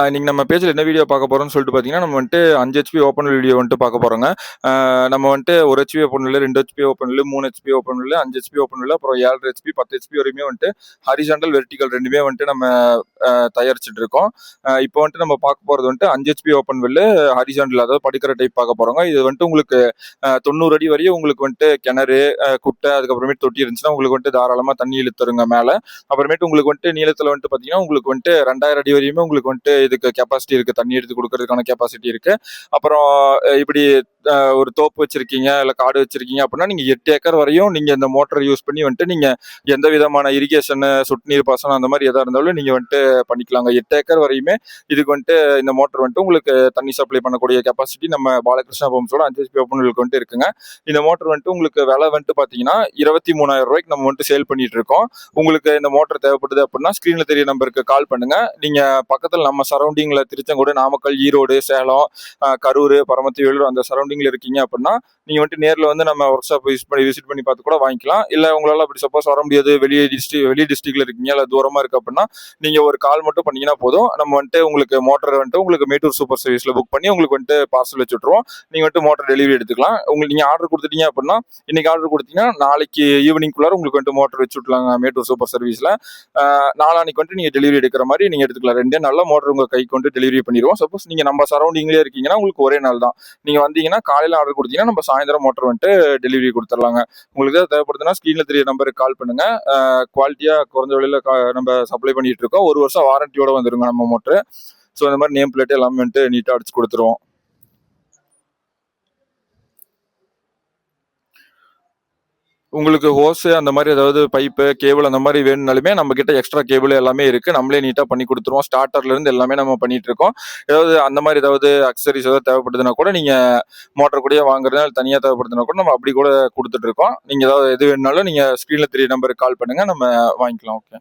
இன்னைக்கு நம்ம பேஜில் என்ன வீடியோ பார்க்க போகிறோம்னு சொல்லிட்டு பார்த்தீங்கன்னா, நம்ம வந்துட்டு 5 ஹெச்பி ஓப்பன் வீடியோ வந்துட்டு பார்க்க போகிறோங்க. நம்ம வந்துட்டு 1 ஹெச்பி ஓப்பன் இல்லை, 2 ஹெச்பி ஓப்பன் இல்லை, 3 ஹெச்பி ஓப்பன் இல்லை, 5 ஹெச்பி ஓப்பன் இல்லை, அப்புறம் 7 ஹெச்பி 10 ஹெச்பி வரையுமே வந்துட்டு ஹரிசாண்டல் வெர்டிகல் ரெண்டுமே வந்துட்டு நம்ம தயாரிச்சுட்டு இருக்கோம். இப்போ வந்துட்டு நம்ம பார்க்க போகிறது வந்துட்டு 5 ஹெச்பி ஓப்பன் வெல்லு ஹரிசாண்டல், அதாவது படுக்கிற டைப் பார்க்க போகிறோங்க. இது வந்துட்டு உங்களுக்கு 90 அடி வரையும் உங்களுக்கு வந்துட்டு கிணறு, குட்டை, அதுக்கப்புறமேட்டு தொட்டி இருந்துச்சுன்னா உங்களுக்கு வந்துட்டு தாராளமாக தண்ணி இழுத்துருங்க மேலே. அப்புறமேட்டு உங்களுக்கு வந்துட்டு நீளத்தில் வந்துட்டு பார்த்தீங்கன்னா உங்களுக்கு வந்துட்டு 2000 அடி வரையுமே உங்களுக்கு வந்துட்டு இதுக்கு கெப்பாசிட்டி இருக்கு, தண்ணி எடுத்து கொடுக்கறதுக்கான கெப்பாசிட்டி இருக்கு. அப்புறம் இப்படி ஒரு தோப்பு வச்சிருக்கீங்க இல்ல காடு வச்சிருக்கீங்க அப்படின்னா நீங்க 8 ஏக்கர் வரையும் நீங்க இந்த மோட்டர் யூஸ் பண்ணி வந்துட்டு நீங்க எந்த விதமான இரிகேஷன், சொட்டு நீர் பாசனம் அந்த மாதிரி எதா இருந்தாலும் நீங்க வந்துட்டு பண்ணிக்கலாங்க. 8 ஏக்கர் வரையுமே இதுக்கு வந்துட்டு இந்த மோட்டர் வந்துட்டு உங்களுக்கு தண்ணி சப்ளை பண்ணக்கூடிய கெப்பாசிட்டி நம்ம பாலகிருஷ்ணா பம்ப்ஸோட 5 ஹெச்பி ஓப்பன்களுக்கு வந்துட்டு இருக்குங்க. இந்த மோட்டர் வந்துட்டு உங்களுக்கு விலை வந்துட்டு பாத்தீங்கன்னா 23,000 ரூபாய்க்கு நம்ம வந்துட்டு சேல் பண்ணிட்டு இருக்கோம். உங்களுக்கு இந்த மோட்டர் தேவைப்படுது அப்படின்னா ஸ்கிரீன்ல தெரிய நம்பருக்கு கால் பண்ணுங்க. நீங்க பக்கத்தில் நம்ம சரௌண்டிங்ல திருச்செங்கோடு, நாமக்கல், ஈரோடு, சேலம், கரூர், பரமத்தி, வேலூர் அந்த சரௌண்டிங்ல இருக்கீங்க அப்படின்னா நீங்க வந்துட்டு நேரில் வந்து நம்ம ஒர்க் ஷாப் விசிட் பண்ணி பார்த்து கூட வாங்கிக்கலாம். இல்லை உங்களால் அப்படி சப்போஸ் வர முடியாது, வெளி டிஸ்ட்ரிக்ட்ல இருக்கீங்க இல்லை தூரமா இருக்கு அப்படின்னா நீங்க ஒரு கால் மட்டும் பண்ணீங்கன்னா போதும். நம்ம வந்துட்டு உங்களுக்கு மோட்டர் வந்துட்டு உங்களுக்கு மேட்டூர் சூப்பர் சர்வீஸ்ல புக் பண்ணி உங்களுக்கு வந்துட்டு பார்சல் வச்சு விட்டுருவோம். நீங்க வந்துட்டு மோட்டர் டெலிவரி எடுத்துக்கலாம். உங்களுக்கு நீங்க ஆர்டர் கொடுத்துட்டீங்க அப்படின்னா இன்னைக்கு ஆர்டர் கொடுத்தீங்கன்னா நாளைக்கு ஈவினிங்குள்ளார உங்களுக்கு வந்துட்டு மோட்டர் வச்சு விட்டுலாங்க மேட்டூர் சூப்பர் சர்வீஸ்ல. நாளானிக்கு வந்துட்டு நீங்க டெலிவரி எடுக்கிற மாதிரி நீங்க எடுத்துக்கலாம். 2 நல்ல மோட்டர் உங்க கைக்கு வந்து டெலிவரி பண்ணிடுவோம். சப்போஸ் நீங்க நம்ம சரௌண்டிங்லேயே இருக்கீங்கன்னா உங்களுக்கு ஒரே நாள் தான். நீங்க வந்தீங்கன்னா காலையில ஆர்டர் கொடுத்தீங்கன்னா நம்ம சாயந்தரம் மோட்டர் வந்துட்டு டெலிவரி கொடுத்துடலாங்க. உங்களுக்கு ஏதாவது தேவைப்படுதுன்னா ஸ்கிரீன்ல தெரிய நம்பருக்கு கால் பண்ணுங்க. குவாலிட்டியா குறைஞ்ச விலையில நம்ம சப்ளை பண்ணிட்டு இருக்கோம். 1 வருஷம் வாரண்டியோட வந்துருங்க நம்ம மோட்டர். ஸோ இந்த மாதிரி நேம் பிளேட் எல்லாமே வந்துட்டு நீட்டா அடிச்சு கொடுத்துருவோம். உங்களுக்கு ஹோஸ் அந்த மாதிரி ஏதாவது பைப்பு, கேபிள் அந்த மாதிரி வேணும்னாலுமே நம்ம கிட்ட எக்ஸ்ட்ரா கேபிள் எல்லாமே இருக்கு. நம்மளே நீட்டா பண்ணி கொடுத்துருவோம். ஸ்டார்டர்ல இருந்து எல்லாமே நம்ம பண்ணிட்டு இருக்கோம். அந்த மாதிரி ஏதாவது அக்சரிஸ் ஏதாவது தேவைப்படுதுன்னா கூட நீங்க மோட்டர் கூட வாங்குறதுனால தனியா தேவைப்படுதுன்னா கூட நம்ம அப்படி கூட கொடுத்துட்டு இருக்கோம். நீங்க ஏதாவது எது வேணும்னாலும் நீங்க ஸ்கிரீன்ல தெரிய நம்பருக்கு கால் பண்ணுங்க, நம்ம வாங்கிக்கலாம். ஓகே.